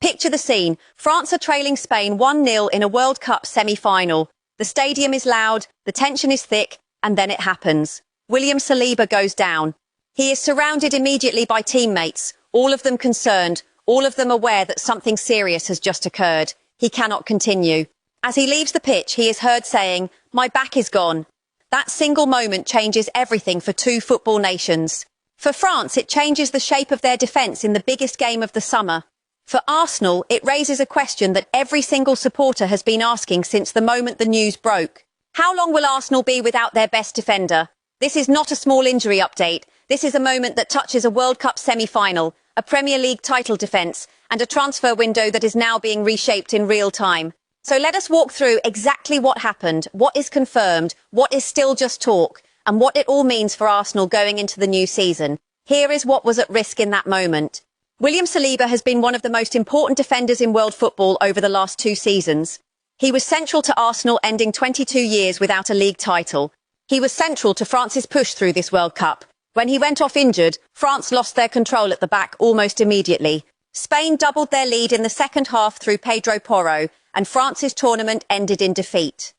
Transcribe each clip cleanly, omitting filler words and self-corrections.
Picture the scene. France are trailing Spain 1-0 in a World Cup semi-final. The stadium is loud, the tension is thick, and then it happens. William Saliba goes down. He is surrounded immediately by teammates, all of them concerned, all of them aware that something serious has just occurred. He cannot continue. As he leaves the pitch, he is heard saying, "My back is gone." That single moment changes everything for two football nations. For France, it changes the shape of their defence in the biggest game of the summer. For Arsenal, it raises a question that every single supporter has been asking since the moment the news broke. How long will Arsenal be without their best defender? This is not a small injury update. This is a moment that touches a World Cup semi-final, a Premier League title defence, and a transfer window that is now being reshaped in real time. So let us walk through exactly what happened, what is confirmed, what is still just talk, and what it all means for Arsenal going into the new season. Here is what was at risk in that moment. William Saliba has been one of the most important defenders in world football over the last 2 seasons. He was central to Arsenal ending 22 years without a league title. He was central to France's push through this World Cup. When he went off injured, France lost their control at the back almost immediately. Spain doubled their lead in the second half through Pedro Porro, and France's tournament ended in defeat.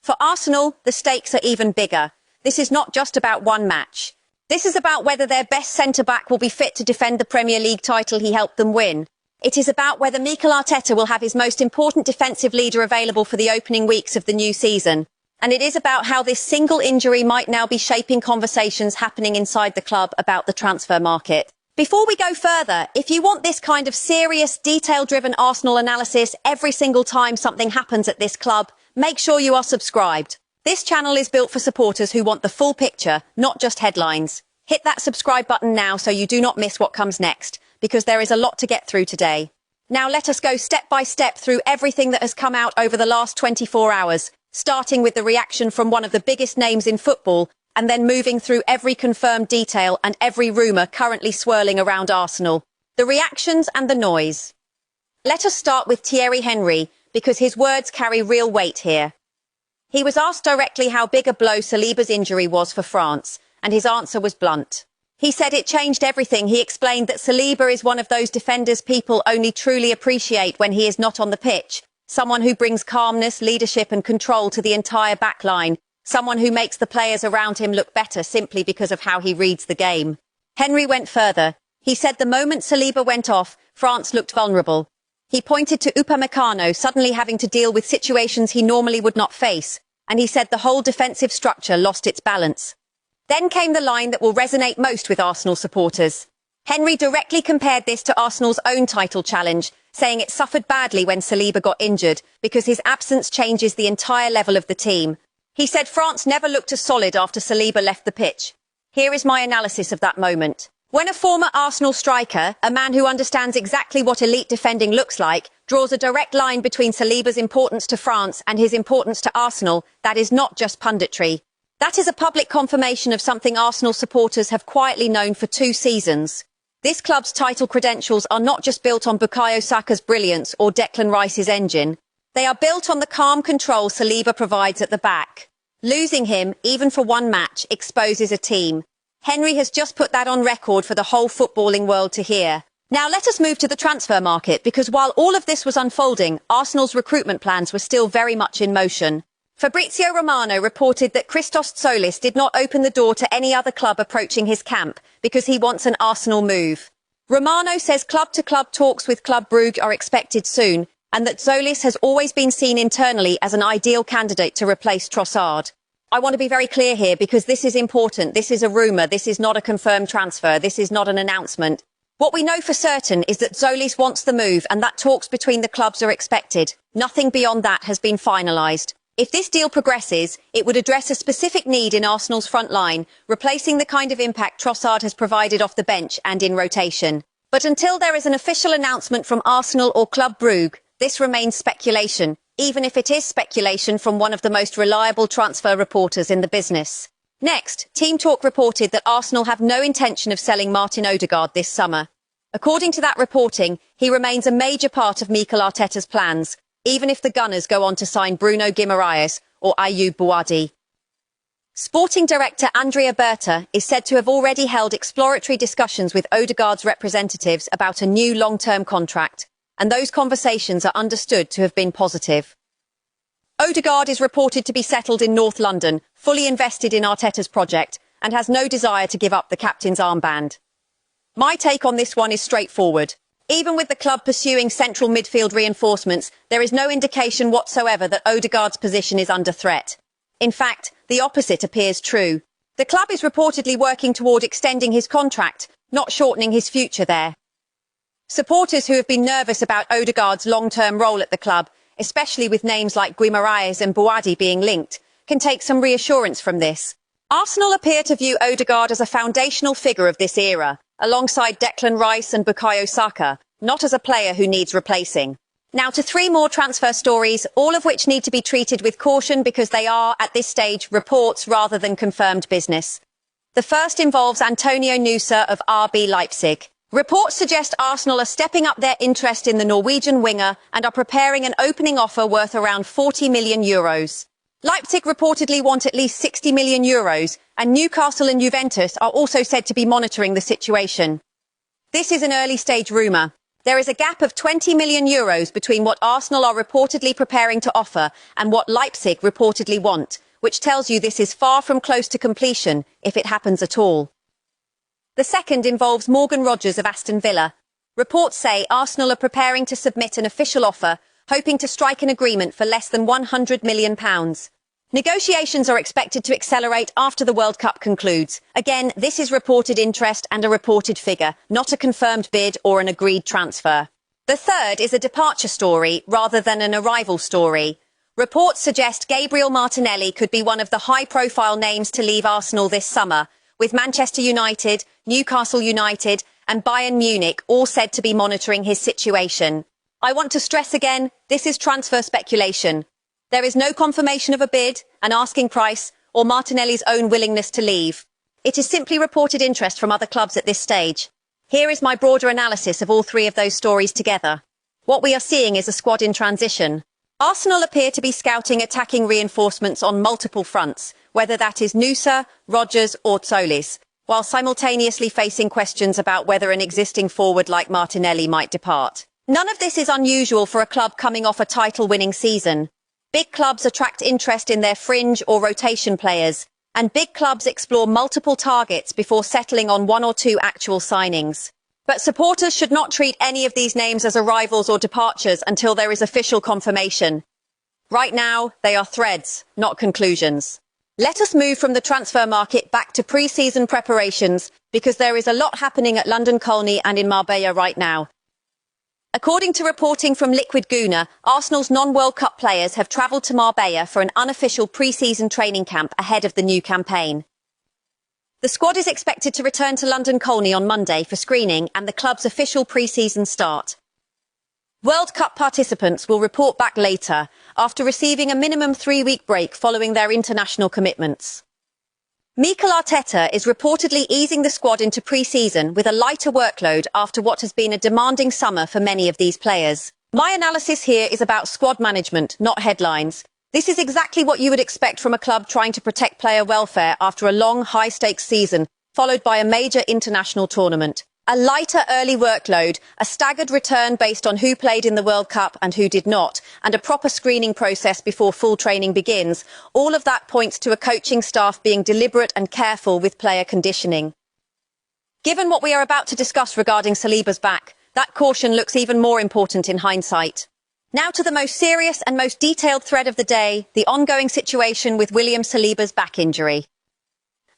For Arsenal, the stakes are even bigger. This is not just about one match. This is about whether their best centre-back will be fit to defend the Premier League title he helped them win. It is about whether Mikel Arteta will have his most important defensive leader available for the opening weeks of the new season. And it is about how this single injury might now be shaping conversations happening inside the club about the transfer market. Before we go further, if you want this kind of serious, detail-driven Arsenal analysis every single time something happens at this club, make sure you are subscribed. This channel is built for supporters who want the full picture, not just headlines. Hit that subscribe button now so you do not miss what comes next, because there is a lot to get through today. Now let us go step by step through everything that has come out over the last 24 hours, starting with the reaction from one of the biggest names in football, and then moving through every confirmed detail and every rumour currently swirling around Arsenal. The reactions and the noise. Let us start with Thierry Henry, because his words carry real weight here. He was asked directly how big a blow Saliba's injury was for France, and his answer was blunt. He said it changed everything. He explained that Saliba is one of those defenders people only truly appreciate when he is not on the pitch, someone who brings calmness, leadership and control to the entire back line, someone who makes the players around him look better simply because of how he reads the game. Henry went further. He said the moment Saliba went off, France looked vulnerable. He pointed to Upamecano suddenly having to deal with situations he normally would not face, and he said the whole defensive structure lost its balance. Then came the line that will resonate most with Arsenal supporters. Henry directly compared this to Arsenal's own title challenge, saying it suffered badly when Saliba got injured because his absence changes the entire level of the team. He said France never looked as solid after Saliba left the pitch. Here is my analysis of that moment. When a former Arsenal striker, a man who understands exactly what elite defending looks like, draws a direct line between Saliba's importance to France and his importance to Arsenal, that is not just punditry. That is a public confirmation of something Arsenal supporters have quietly known for 2 seasons. This club's title credentials are not just built on Bukayo Saka's brilliance or Declan Rice's engine. They are built on the calm control Saliba provides at the back. Losing him, even for one match, exposes a team. Henry has just put that on record for the whole footballing world to hear. Now let us move to the transfer market, because while all of this was unfolding, Arsenal's recruitment plans were still very much in motion. Fabrizio Romano reported that Christos Tzolis did not open the door to any other club approaching his camp because he wants an Arsenal move. Romano says club-to-club talks with Club Brugge are expected soon, and that Tzolis has always been seen internally as an ideal candidate to replace Trossard. I want to be very clear here because this is important. This is a rumour. This is not a confirmed transfer. This is not an announcement. What we know for certain is that Tzolis wants the move and that talks between the clubs are expected. Nothing beyond that has been finalised. If this deal progresses, it would address a specific need in Arsenal's front line, replacing the kind of impact Trossard has provided off the bench and in rotation. But until there is an official announcement from Arsenal or Club Brugge, this remains speculation, even if it is speculation from one of the most reliable transfer reporters in the business. Next, Team Talk reported that Arsenal have no intention of selling Martin Odegaard this summer. According to that reporting, he remains a major part of Mikel Arteta's plans, even if the Gunners go on to sign Bruno Guimaraes or Ayoub Bouadi. Sporting director Andrea Berta is said to have already held exploratory discussions with Odegaard's representatives about a new long-term contract. and those conversations are understood to have been positive. Odegaard is reported to be settled in North London, fully invested in Arteta's project, and has no desire to give up the captain's armband. My take on this one is straightforward. Even with the club pursuing central midfield reinforcements, there is no indication whatsoever that Odegaard's position is under threat. In fact, the opposite appears true. The club is reportedly working toward extending his contract, not shortening his future there. Supporters who have been nervous about Odegaard's long-term role at the club, especially with names like Guimaraes and Boadi being linked, can take some reassurance from this. Arsenal appear to view Odegaard as a foundational figure of this era, alongside Declan Rice and Bukayo Saka, not as a player who needs replacing. Now to three more transfer stories, all of which need to be treated with caution because they are, at this stage, reports rather than confirmed business. The first involves Antonio Nusa of RB Leipzig. Reports suggest Arsenal are stepping up their interest in the Norwegian winger and are preparing an opening offer worth around €40 million. Leipzig reportedly want at least €60 million, and Newcastle and Juventus are also said to be monitoring the situation. This is an early-stage rumour. There is a gap of €20 million between what Arsenal are reportedly preparing to offer and what Leipzig reportedly want, which tells you this is far from close to completion, if it happens at all. The second involves Morgan Rogers of Aston Villa. Reports say Arsenal are preparing to submit an official offer, hoping to strike an agreement for less than £100 million. Negotiations are expected to accelerate after the World Cup concludes. Again, this is reported interest and a reported figure, not a confirmed bid or an agreed transfer. The third is a departure story rather than an arrival story. Reports suggest Gabriel Martinelli could be one of the high-profile names to leave Arsenal this summer, with Manchester United, Newcastle United and Bayern Munich all said to be monitoring his situation. I want to stress again, this is transfer speculation. There is no confirmation of a bid, an asking price, or Martinelli's own willingness to leave. It is simply reported interest from other clubs at this stage. Here is my broader analysis of all three of those stories together. What we are seeing is a squad in transition. Arsenal appear to be scouting attacking reinforcements on multiple fronts, whether that is Nusa, Rogers or Tzolis, while simultaneously facing questions about whether an existing forward like Martinelli might depart. None of this is unusual for a club coming off a title-winning season. Big clubs attract interest in their fringe or rotation players, and big clubs explore multiple targets before settling on one or two actual signings. But supporters should not treat any of these names as arrivals or departures until there is official confirmation. Right now, they are threads, not conclusions. Let us move from the transfer market back to pre-season preparations, because there is a lot happening at London Colney and in Marbella right now. According to reporting from Liquid Guna, Arsenal's non-World Cup players have travelled to Marbella for an unofficial pre-season training camp ahead of the new campaign. The squad is expected to return to London Colney on Monday for screening and the club's official pre-season start. World Cup participants will report back later, after receiving a minimum 3-week break following their international commitments. Mikel Arteta is reportedly easing the squad into pre-season with a lighter workload after what has been a demanding summer for many of these players. My analysis here is about squad management, not headlines. This is exactly what you would expect from a club trying to protect player welfare after a long, high-stakes season, followed by a major international tournament. A lighter early workload, a staggered return based on who played in the World Cup and who did not, and a proper screening process before full training begins, all of that points to a coaching staff being deliberate and careful with player conditioning. Given what we are about to discuss regarding Saliba's back, that caution looks even more important in hindsight. Now to the most serious and most detailed thread of the day, the ongoing situation with William Saliba's back injury.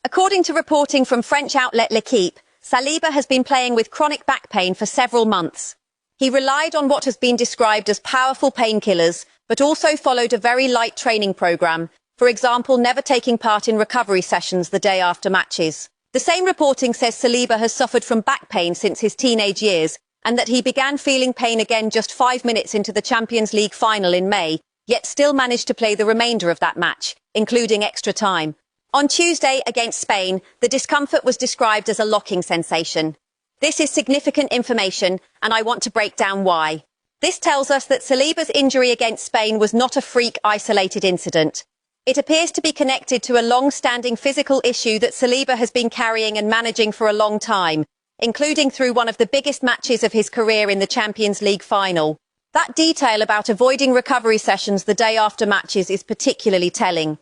According to reporting from French outlet L'Équipe, Saliba has been playing with chronic back pain for several months. He relied on what has been described as powerful painkillers, but also followed a very light training programme, for example, never taking part in recovery sessions the day after matches. The same reporting says Saliba has suffered from back pain since his teenage years, and that he began feeling pain again just 5 minutes into the Champions League final in May, yet still managed to play the remainder of that match, including extra time. On Tuesday against Spain, the discomfort was described as a locking sensation. This is significant information, and I want to break down why. This tells us that Saliba's injury against Spain was not a freak, isolated incident. It appears to be connected to a long-standing physical issue that Saliba has been carrying and managing for a long time, including through one of the biggest matches of his career in the Champions League final. That detail about avoiding recovery sessions the day after matches is particularly telling.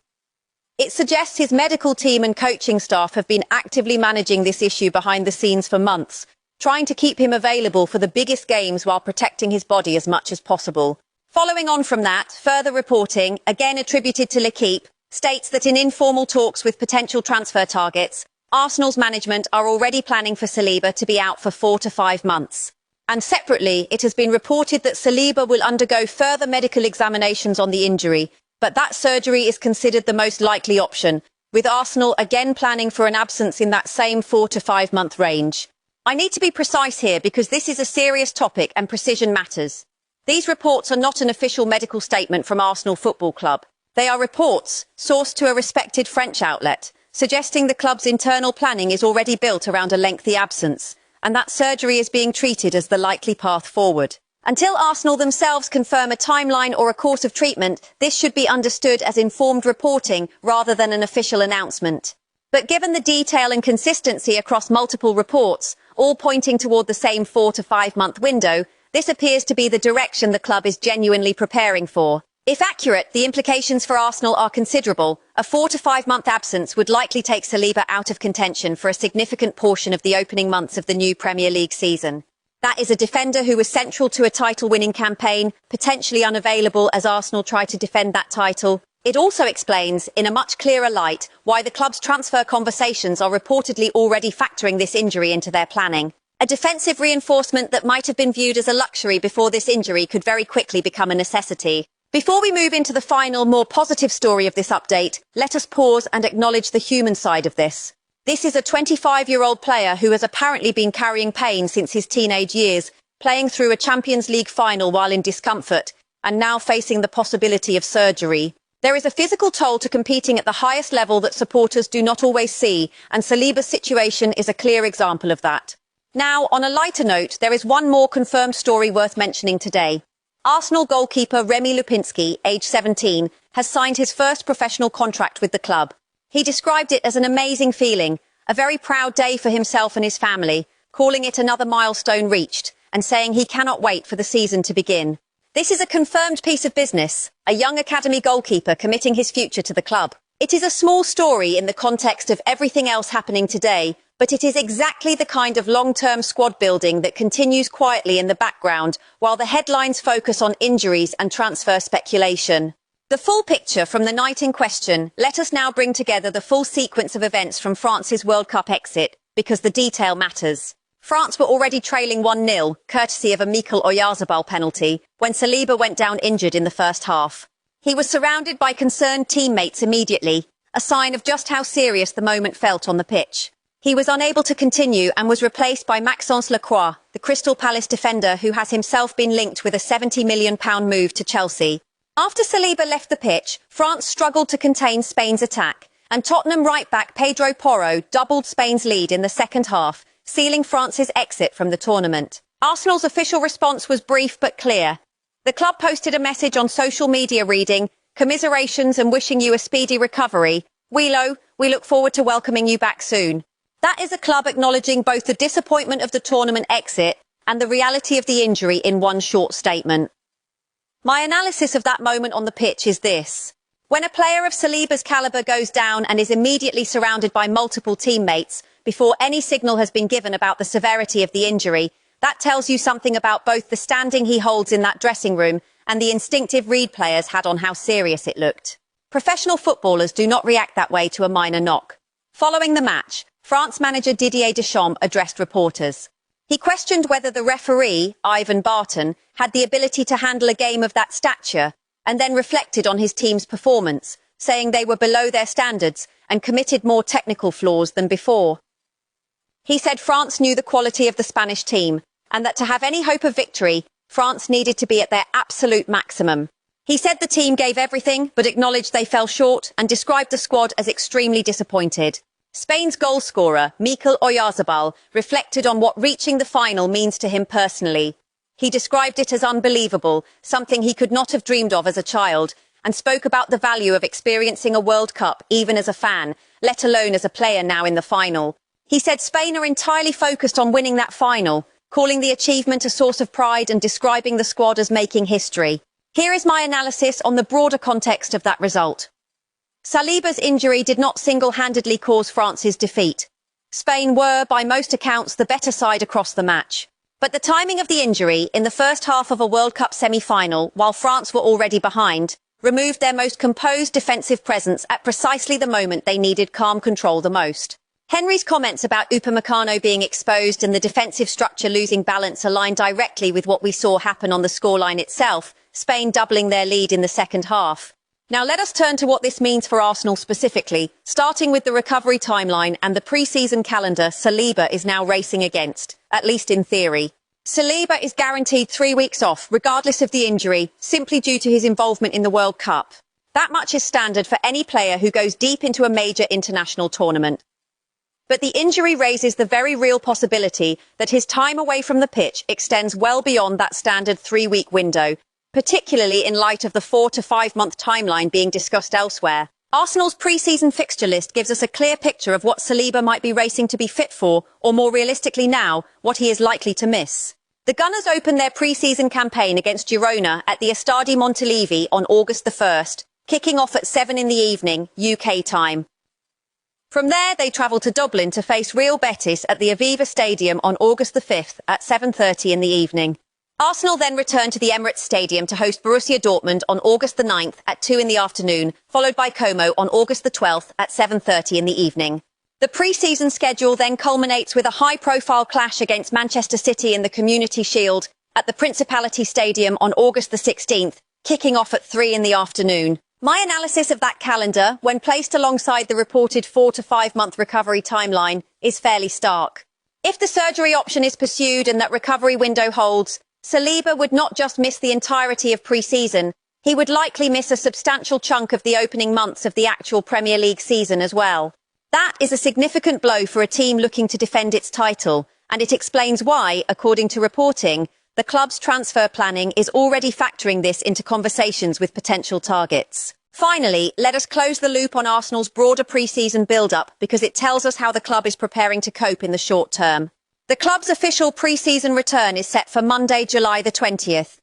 It suggests his medical team and coaching staff have been actively managing this issue behind the scenes for months, trying to keep him available for the biggest games while protecting his body as much as possible. Following on from that, further reporting, again attributed to L'Équipe, states that in informal talks with potential transfer targets, Arsenal's management are already planning for Saliba to be out for 4 to 5 months. And separately, it has been reported that Saliba will undergo further medical examinations on the injury, but that surgery is considered the most likely option, with Arsenal again planning for an absence in that same 4 to 5 month range. I need to be precise here because this is a serious topic and precision matters. These reports are not an official medical statement from Arsenal Football Club. They are reports, sourced to a respected French outlet, suggesting the club's internal planning is already built around a lengthy absence, and that surgery is being treated as the likely path forward. Until Arsenal themselves confirm a timeline or a course of treatment, this should be understood as informed reporting rather than an official announcement. But given the detail and consistency across multiple reports, all pointing toward the same 4 to 5 month window, this appears to be the direction the club is genuinely preparing for. If accurate, the implications for Arsenal are considerable. A 4 to 5 month absence would likely take Saliba out of contention for a significant portion of the opening months of the new Premier League season. That is a defender who was central to a title-winning campaign, potentially unavailable as Arsenal try to defend that title. It also explains, in a much clearer light, why the club's transfer conversations are reportedly already factoring this injury into their planning. A defensive reinforcement that might have been viewed as a luxury before this injury could very quickly become a necessity. Before we move into the final, more positive story of this update, let us pause and acknowledge the human side of this. This is a 25-year-old player who has apparently been carrying pain since his teenage years, playing through a Champions League final while in discomfort, and now facing the possibility of surgery. There is a physical toll to competing at the highest level that supporters do not always see, and Saliba's situation is a clear example of that. Now, on a lighter note, there is one more confirmed story worth mentioning today. Arsenal goalkeeper Remi Lupinski, aged 17, has signed his first professional contract with the club. He described it as an amazing feeling, a very proud day for himself and his family, calling it another milestone reached, and saying he cannot wait for the season to begin. This is a confirmed piece of business, a young academy goalkeeper committing his future to the club. It is a small story in the context of everything else happening today, but it is exactly the kind of long-term squad building that continues quietly in the background while the headlines focus on injuries and transfer speculation. The full picture from the night in question, let us now bring together the full sequence of events from France's World Cup exit, because the detail matters. France were already trailing 1-0, courtesy of a Mikel penalty, when Saliba went down injured in the first half. He was surrounded by concerned teammates immediately, a sign of just how serious the moment felt on the pitch. He was unable to continue and was replaced by Maxence Lacroix, the Crystal Palace defender who has himself been linked with a £70 million move to Chelsea. After Saliba left the pitch, France struggled to contain Spain's attack, and Tottenham right-back Pedro Porro doubled Spain's lead in the second half, sealing France's exit from the tournament. Arsenal's official response was brief but clear. The club posted a message on social media reading, "Commiserations and wishing you a speedy recovery. Wilo, we look forward to welcoming you back soon." That is a club acknowledging both the disappointment of the tournament exit and the reality of the injury in one short statement. My analysis of that moment on the pitch is this. When a player of Saliba's calibre goes down and is immediately surrounded by multiple teammates before any signal has been given about the severity of the injury, that tells you something about both the standing he holds in that dressing room and the instinctive read players had on how serious it looked. Professional footballers do not react that way to a minor knock. Following the match, France manager Didier Deschamps addressed reporters. He questioned whether the referee, Ivan Barton, had the ability to handle a game of that stature, and then reflected on his team's performance, saying they were below their standards and committed more technical flaws than before. He said France knew the quality of the Spanish team, and that to have any hope of victory, France needed to be at their absolute maximum. He said the team gave everything, but acknowledged they fell short and described the squad as extremely disappointed. Spain's goalscorer, Mikel, reflected on what reaching the final means to him personally. He described it as unbelievable, something he could not have dreamed of as a child, and spoke about the value of experiencing a World Cup even as a fan, let alone as a player now in the final. He said Spain are entirely focused on winning that final, calling the achievement a source of pride and describing the squad as making history. Here is my analysis on the broader context of that result. Saliba's injury did not single-handedly cause France's defeat. Spain were, by most accounts, the better side across the match. But the timing of the injury, in the first half of a World Cup semi-final, while France were already behind, removed their most composed defensive presence at precisely the moment they needed calm control the most. Henry's comments about Upamecano being exposed and the defensive structure losing balance align directly with what we saw happen on the scoreline itself, Spain doubling their lead in the second half. Now let us turn to what this means for Arsenal specifically, starting with the recovery timeline and the pre-season calendar Saliba is now racing against, at least in theory. Saliba is guaranteed 3 weeks off, regardless of the injury, simply due to his involvement in the World Cup. That much is standard for any player who goes deep into a major international tournament. But the injury raises the very real possibility that his time away from the pitch extends well beyond that standard 3-week window, particularly in light of the 4 to 5 month timeline being discussed elsewhere. Arsenal's pre-season fixture list gives us a clear picture of what Saliba might be racing to be fit for, or more realistically now, what he is likely to miss. The Gunners open their pre-season campaign against Girona at the Estadi Montilivi on August the 1st, kicking off at 7 in the evening, UK time. From there, they travel to Dublin to face Real Betis at the Aviva Stadium on August the 5th at 7:30 in the evening. Arsenal then return to the Emirates Stadium to host Borussia Dortmund on August the 9th at 2 in the afternoon, followed by Como on August the 12th at 7:30 in the evening. The pre-season schedule then culminates with a high-profile clash against Manchester City in the Community Shield at the Principality Stadium on August the 16th, kicking off at 3 in the afternoon. My analysis of that calendar, when placed alongside the reported 4 to 5 month recovery timeline, is fairly stark. If the surgery option is pursued and that recovery window holds, Saliba would not just miss the entirety of pre-season, he would likely miss a substantial chunk of the opening months of the actual Premier League season as well. That is a significant blow for a team looking to defend its title, and it explains why, according to reporting, the club's transfer planning is already factoring this into conversations with potential targets. Finally, let us close the loop on Arsenal's broader pre-season build-up because it tells us how the club is preparing to cope in the short term. The club's official pre-season return is set for Monday, July the 20th.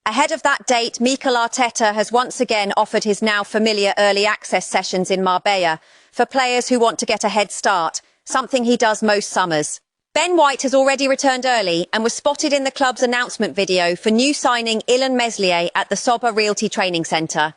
Ahead of that date, Mikel Arteta has once again offered his now familiar early access sessions in Marbella for players who want to get a head start, something he does most summers. Ben White has already returned early and was spotted in the club's announcement video for new signing Ilan Meslier at the Soba Realty Training Centre.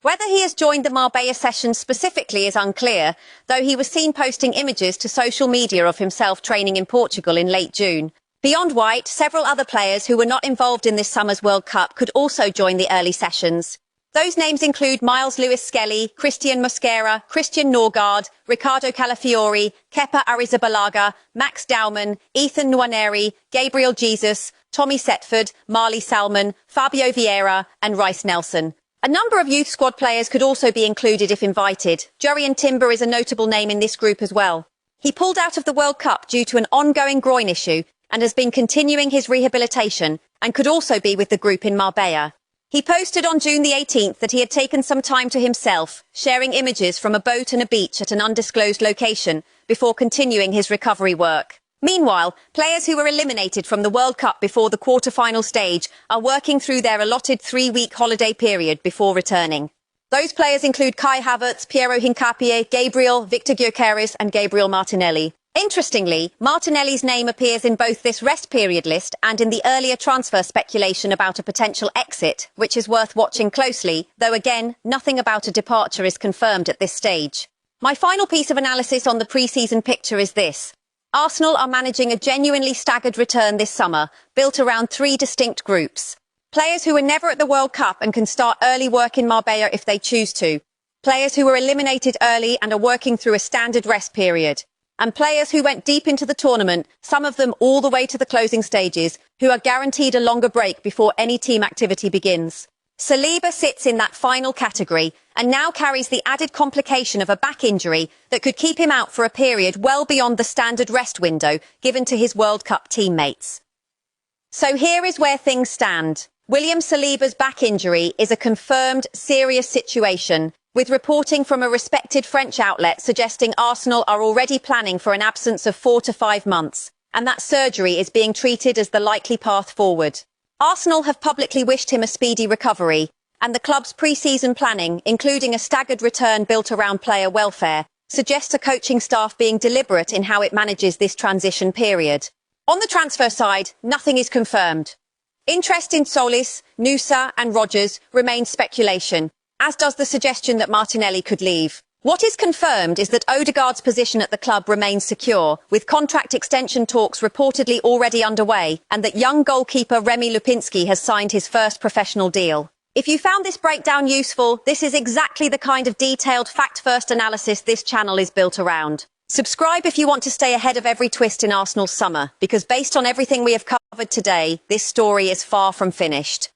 Whether he has joined the Marbella sessions specifically is unclear, though he was seen posting images to social media of himself training in Portugal in late June. Beyond White, several other players who were not involved in this summer's World Cup could also join the early sessions. Those names include Miles Lewis-Skelly, Christian Mosquera, Christian Norgard, Ricardo Calafiori, Kepa Arrizabalaga, Max Dowman, Ethan Nwaneri, Gabriel Jesus, Tommy Setford, Marley Salmon, Fabio Vieira and Rice Nelson. A number of youth squad players could also be included if invited. Jurrien Timber is a notable name in this group as well. He pulled out of the World Cup due to an ongoing groin issue and has been continuing his rehabilitation and could also be with the group in Marbella. He posted on June the 18th that he had taken some time to himself, sharing images from a boat and a beach at an undisclosed location before continuing his recovery work. Meanwhile, players who were eliminated from the World Cup before the quarter-final stage are working through their allotted 3-week holiday period before returning. Those players include Kai Havertz, Piero Hincapié, Gabriel, Victor Gyökeres and Gabriel Martinelli. Interestingly, Martinelli's name appears in both this rest period list and in the earlier transfer speculation about a potential exit, which is worth watching closely, though again, nothing about a departure is confirmed at this stage. My final piece of analysis on the pre-season picture is this. Arsenal are managing a genuinely staggered return this summer, built around 3 distinct groups. Players who were never at the World Cup and can start early work in Marbella if they choose to. Players who were eliminated early and are working through a standard rest period. And players who went deep into the tournament, some of them all the way to the closing stages, who are guaranteed a longer break before any team activity begins. Saliba sits in that final category and now carries the added complication of a back injury that could keep him out for a period well beyond the standard rest window given to his World Cup teammates. So here is where things stand. William Saliba's back injury is a confirmed serious situation, with reporting from a respected French outlet suggesting Arsenal are already planning for an absence of 4 to 5 months, and that surgery is being treated as the likely path forward. Arsenal have publicly wished him a speedy recovery, and the club's pre-season planning, including a staggered return built around player welfare, suggests a coaching staff being deliberate in how it manages this transition period. On the transfer side, nothing is confirmed. Interest in Tzolis, Nusa and Rogers remains speculation, as does the suggestion that Martinelli could leave. What is confirmed is that Odegaard's position at the club remains secure, with contract extension talks reportedly already underway, and that young goalkeeper Remi Lupinski has signed his first professional deal. If you found this breakdown useful, this is exactly the kind of detailed fact-first analysis this channel is built around. Subscribe if you want to stay ahead of every twist in Arsenal's summer, because based on everything we have covered today, this story is far from finished.